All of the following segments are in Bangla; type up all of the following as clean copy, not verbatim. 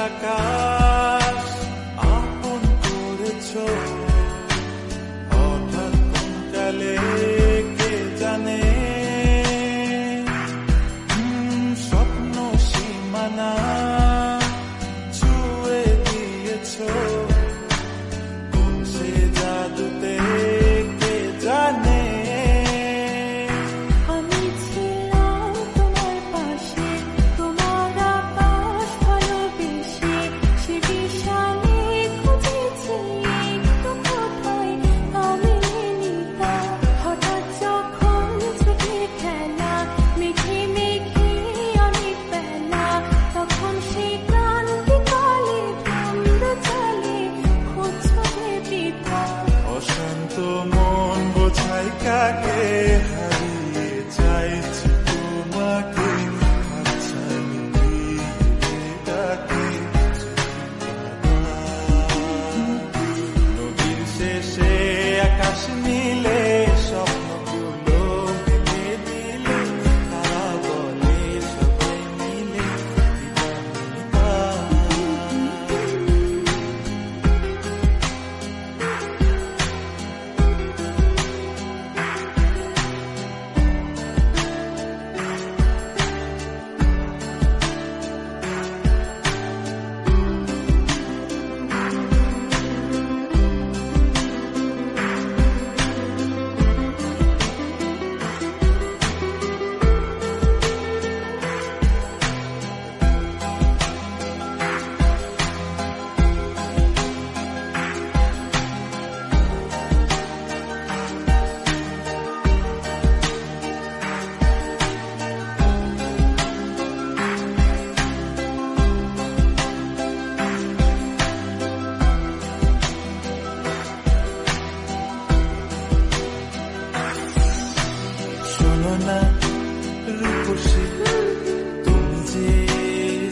আকাশ আপন করেছ, হঠাৎ কোন কালে কে জানে, স্বপ্ন সীমানা ছুঁয়ে দিয়েছ, কোন সে জাদুতে কে জানে। আমি ছিলাম তোমার পাশে, তোমার আকাশ ভালোবেসে, সে বিশালে খুঁজেছি একটু কোথায় আমি নিতা। হঠাৎ যখন ছুটে খেলা মেঘে মেঘে অনেক বেলা, তখন সে ক্রান্তিকালে ভ্রমর চলে খুঁজছো যে পিতা। অশান্ত মন বোঝাই কাকে, হারিয়ে চাইছি তোমাকে, হাতছানি দিয়ে ডাকে নদীর শেষে আকাশ নীলে, স্বপ্নগুলো মেলে দিলে, তারা বলে সবাই মিলে দিবা। শোনো না রূপসী, তুমি যে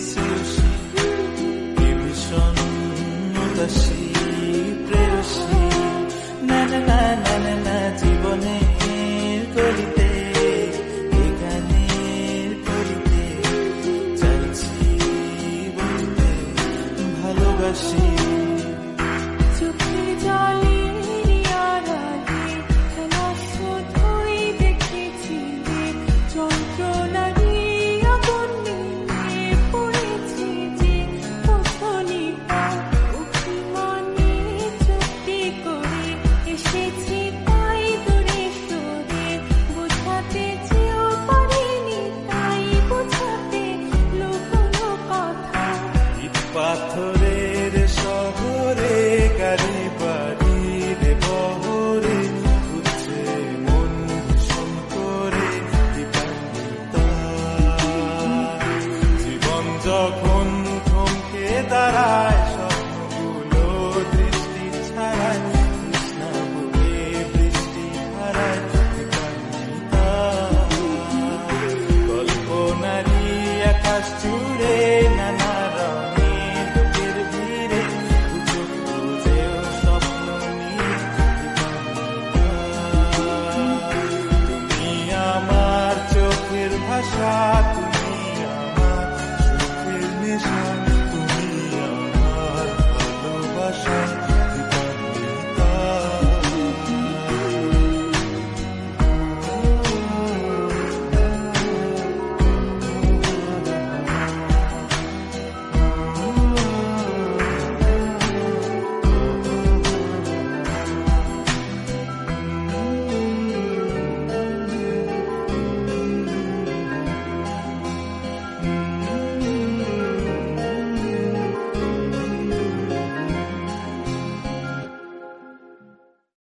শ্রেয়সী, কে ভীষণ উদাসী প্রেয়সী, না না না না না না, জীবনের গলিতে এ গানের কলিতে চাইছি বলতে ভালোবাসি। চোখের জলের আড়ালে খেলা শুধুই দেখেছিলে, যন্ত্রণারই আগুন নিয়ে পড়েছে যে পথনিতা। অভিমানে চুক্তি করে এসেছি তাই দূরে সরে, বোঝাতে চেয়েও পারিনি তাই বোঝাতে লুকোনো কথা। ইট পাথরে